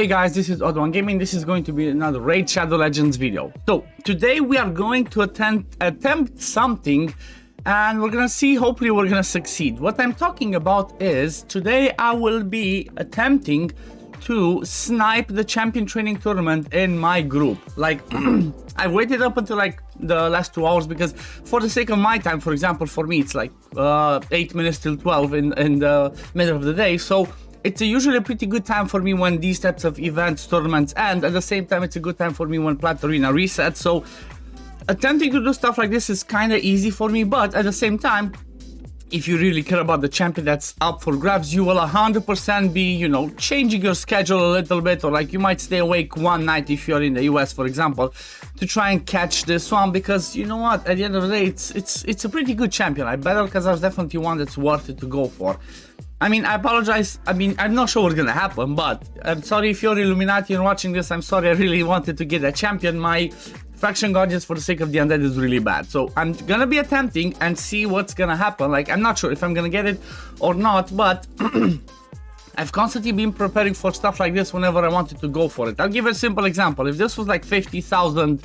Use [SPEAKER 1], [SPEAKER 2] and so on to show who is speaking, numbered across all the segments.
[SPEAKER 1] Hey guys, this is OddOneGaming. This is going to be another Raid Shadow Legends video. So today we are going to attempt something, and we're gonna see, hopefully we're gonna succeed. What I'm talking about is, today I will be attempting to snipe the champion training tournament in my group. Like, I waited up until like the last 2 hours because for the sake of my time, for example, for me it's like 8 minutes till 12 in the middle of the day. So it's usually a pretty good time for me when these types of events, tournaments end. At the same time, it's a good time for me when Plat Arena resets. So attempting to do stuff like this is kind of easy for me, but at the same time, if you really care about the champion that's up for grabs, you will 100% be, you know, changing your schedule a little bit, or like you might stay awake one night if you're in the US, for example, to try and catch this one, because you know what, at the end of the day, it's a pretty good champion. Like, Bad-El-Kazar is definitely one that's worth it to go for. I mean, I apologize. I mean, I'm not sure what's gonna happen, but I'm sorry if you're Illuminati and watching this. I'm sorry, I really wanted to get a champion. My Faction Guardians, for the sake of the undead, is really bad. So I'm gonna be attempting and see what's gonna happen. Like, I'm not sure if I'm gonna get it or not, but I've constantly been preparing for stuff like this whenever I wanted to go for it. I'll give a simple example. If this was like 50,000,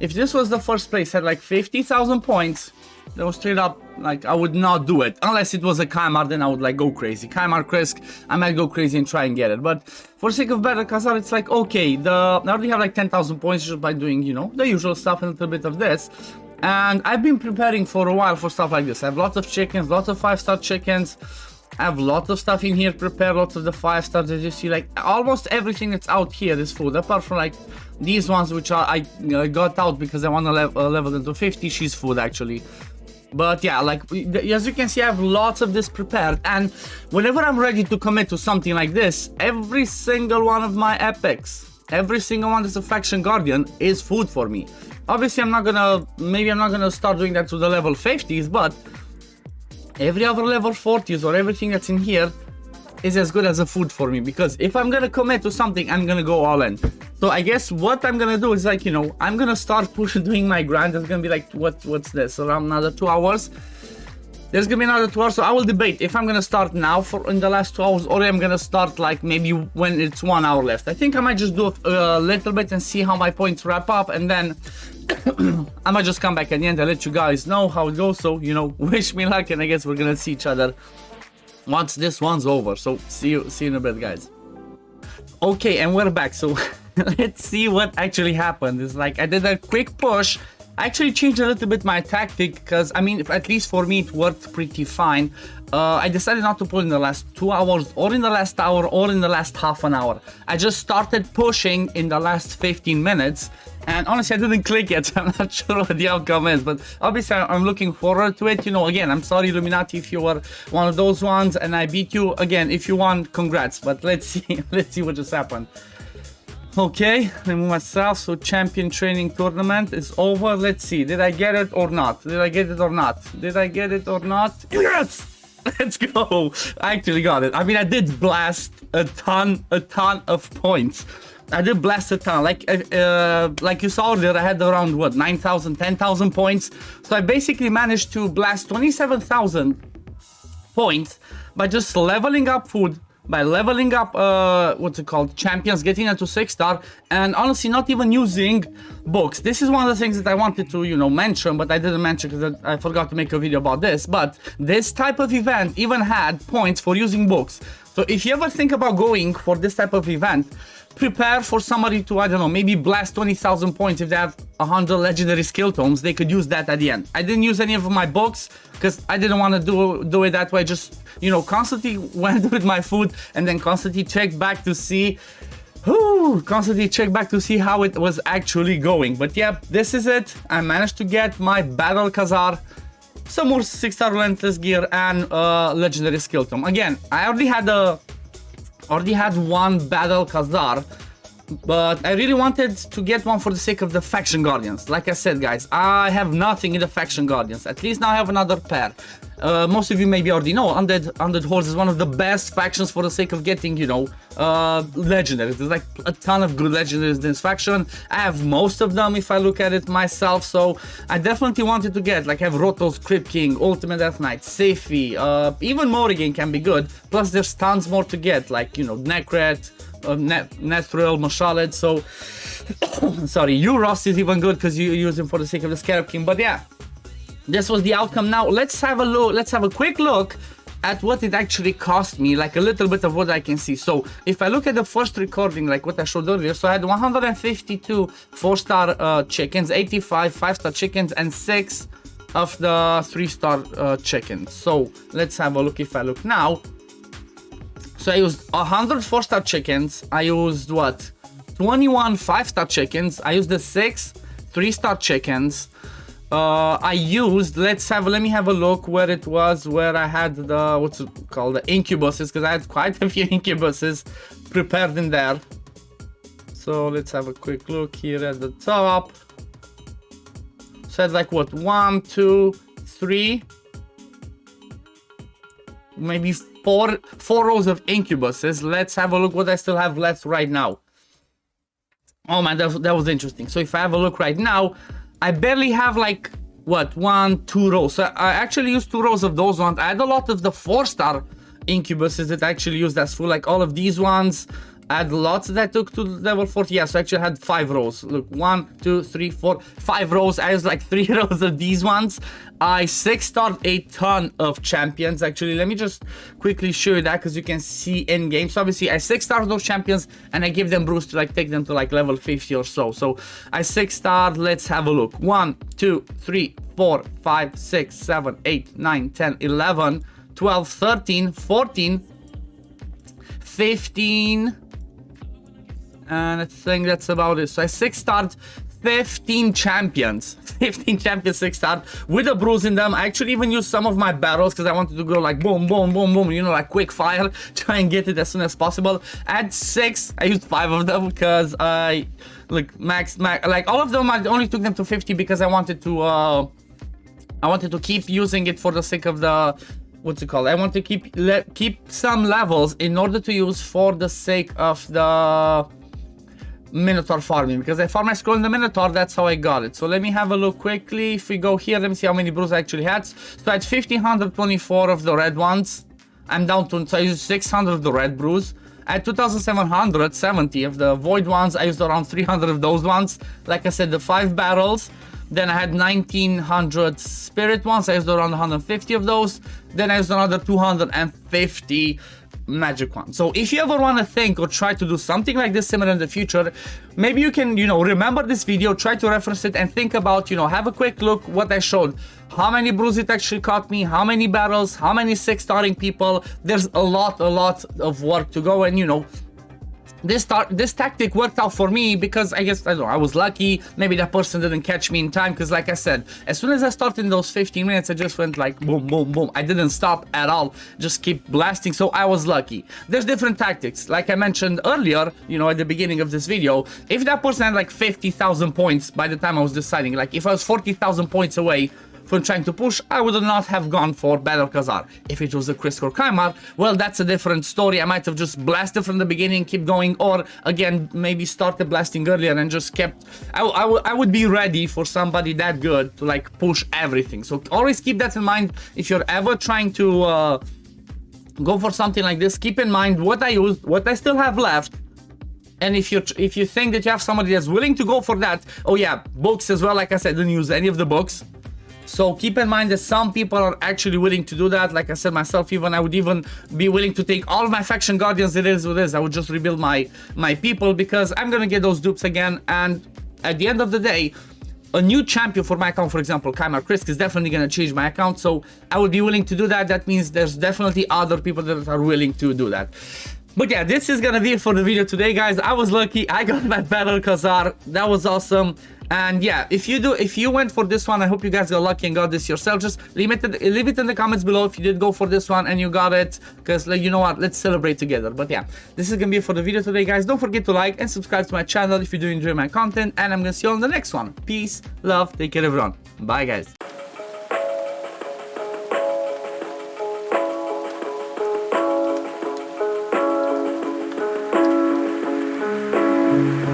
[SPEAKER 1] if this was the first place at like 50,000 points, that was straight up, like, I would not do it. Unless it was a Kaimar, then I would like go crazy. Kaimar, Krisk, I might go crazy and try and get it. But for the sake of Bad-El-Kazar, it's like, okay, I already have like 10,000 points just by doing, you know, the usual stuff and a little bit of this. And I've been preparing for a while for stuff like this. I have lots of chickens, lots of 5-star chickens. I have lots of stuff in here prepared, lots of the 5-stars that you see. Like, almost everything that's out here is food, apart from like these ones, which are I got out because I want to level them to 50. She's food, actually. But yeah, like, as you can see, I have lots of this prepared, and whenever I'm ready to commit to something like this, every single one of my epics, every single one that's a Faction Guardian, is food for me. Obviously, maybe I'm not gonna start doing that to the level 50s, but every other level 40s or everything that's in here is as good as a food for me, because if I'm gonna commit to something, I'm gonna go all in. So I guess what I'm gonna do is, like, you know, I'm gonna start doing my grind. It's gonna be like, what's this, around another 2 hours. There's gonna be another 2 hours, so I will debate if I'm gonna start now in the last 2 hours, or I'm gonna start like maybe when it's 1 hour left. I think I might just do a little bit and see how my points wrap up, and then I might just come back at the end and let you guys know how it goes. So, you know, wish me luck, and I guess we're gonna see each other once this one's over. So see you in a bit, guys. Okay, and we're back. So let's see what actually happened. It's like, I did a quick push. I actually changed a little bit my tactic, because I mean, at least for me, it worked pretty fine. I decided not to pull in the last 2 hours, or in the last hour, or in the last half an hour. I just started pushing in the last 15 minutes. And honestly, I didn't click yet, so I'm not sure what the outcome is. But obviously, I'm looking forward to it. You know, again, I'm sorry, Illuminati, if you were one of those ones and I beat you. Again, if you won, congrats. But let's see, let's see what just happened. Okay, remove myself. So champion training tournament is over. Let's see, did I get it or not? Did I get it or not? Did I get it or not? Yes! Let's go! I actually got it. I mean, I did blast a ton of points. I did blast a ton. Like you saw earlier, I had around, what, 9,000, 10,000 points. So I basically managed to blast 27,000 points by just leveling up food, by leveling up, what's it called, champions, getting into 6-star, and honestly not even using books. This is one of the things that I wanted to, you know, mention, but I didn't mention because I forgot to make a video about this. But this type of event even had points for using books. So if you ever think about going for this type of event, prepare for somebody to, I don't know, maybe blast 20,000 points. If they have 100 legendary skill tomes, they could use that at the end. I didn't use any of my books because I didn't want to do it that way. Just, you know, constantly went with my food and then constantly checked back to see, how it was actually going. But yeah, this is it. I managed to get my Bad-El-Kazar, some more 6-star relentless gear, and legendary skill tome. Again, I already had one Bad-El-Kazar, but I really wanted to get one for the sake of the Faction Guardians. Like I said, guys, I have nothing in the Faction Guardians. At least now I have another pair. Most of you maybe already know, Undead Horse is one of the best factions for the sake of getting, you know, legendaries. There's like a ton of good legendaries in this faction. I have most of them if I look at it myself, so I definitely wanted to get, like, I have Rotos, Crypt King, Ultimate Death Knight, Seifi, even Morrigan can be good. Plus there's tons more to get, like, you know, Necret, Nethril, Mashalid, so sorry, Euros is even good because you use him for the sake of the Scarab King. But yeah, this was the outcome. Now let's have a look, let's have a quick look at what it actually cost me, like a little bit of what I can see. So if I look at the first recording, like what I showed earlier, so I had 152 4-star chickens, 85 5-star chickens, and 6 of the 3-star chickens. So let's have a look. If I look now, so I used 100 4-star chickens, I used what, 21 5-star chickens, I used the 6 3-star chickens, I used, let me have a look where it was, where I had the, what's it called, the incubuses, because I had quite a few incubuses prepared in there. So let's have a quick look here at the top. So I had like what, 1, 2, 3, maybe four rows of incubuses. Let's have a look what I still have left right now. Oh man, that was interesting. So if I have a look right now, I barely have like, what, 1, 2 rows. So I actually used 2 rows of those ones. I had a lot of the 4-star incubuses that I actually used as full, like all of these ones. I had lots that I took to level 40. Yeah, so I actually had 5 rows. Look, 1, 2, 3, 4, 5 rows. I used like 3 rows of these ones. I 6-starred a ton of champions. Actually, let me just quickly show you that because you can see in game. So obviously I 6-starred those champions and I give them boost to like take them to like level 50 or so. So I 6-starred, let's have a look. 1, 2, 3, 4, 5, 6, 7, 8, 9, 10, 11, 12, 13, 14, 15, and I think that's about it. So I 6-starred 15 champions. 15 champions 6-starred with a bruise in them. I actually even used some of my barrels because I wanted to go like boom, boom, boom, boom, you know, like quick fire, try and get it as soon as possible. I had 6. I used 5 of them because I, like, max, like all of them, I only took them to 50 because I wanted to keep using it for the sake of the, what's it called? I want to keep some levels in order to use for the sake of the Minotaur farming, because I farm my scroll in the Minotaur, that's how I got it. So let me have a look quickly. If we go here, let me see how many brews I actually had. So I had 1524 of the red ones. I'm down to, so I used 600 of the red brews. I had 2770 of the void ones. I used around 300 of those ones. Like I said, the 5 barrels. Then I had 1900 spirit ones. I used around 150 of those. Then I used another 250 magic ones. So if you ever want to think or try to do something like this similar in the future, maybe you can, you know, remember this video, try to reference it and think about, you know, have a quick look what I showed, how many brews it actually cost me, how many barrels, how many 6-starring people. There's a lot of work to go, and you know, this tactic worked out for me because I guess, I don't know, I was lucky. Maybe that person didn't catch me in time because, like I said, as soon as I started in those 15 minutes, I just went like boom, boom, boom. I didn't stop at all, just keep blasting. So I was lucky. There's different tactics. Like I mentioned earlier, you know, at the beginning of this video, if that person had like 50,000 points by the time I was deciding, like if I was 40,000 points away from trying to push, I would not have gone for Bad-El-Kazar. If it was a Chris or Kaimar, well, that's a different story. I might have just blasted from the beginning, keep going, or again, maybe started blasting earlier and just kept, I would be ready for somebody that good to like push everything. So always keep that in mind. If you're ever trying to go for something like this, keep in mind what I used, what I still have left. And if you think that you have somebody that's willing to go for that, oh yeah, books as well. Like I said, I didn't use any of the books. So keep in mind that some people are actually willing to do that. Like I said myself, even I would even be willing to take all of my faction guardians. It is what it is. I would just rebuild my people because I'm gonna get those dupes again. And at the end of the day, a new champion for my account, for example, Kaimar Krisk, is definitely gonna change my account. So I would be willing to do that. That means there's definitely other people that are willing to do that. But yeah, this is gonna be it for the video today, guys. I was lucky. I got my Bad-El-Kazar. That was awesome. And yeah, if you went for this one, I hope you guys got lucky and got this yourself. Just leave it in the comments below if you did go for this one and you got it, because like, you know what, let's celebrate together. But yeah, this is gonna be it for the video today, guys. Don't forget to like and subscribe to my channel if you do enjoy my content, and I'm gonna see you on the next one. Peace, love, take care everyone. Bye guys.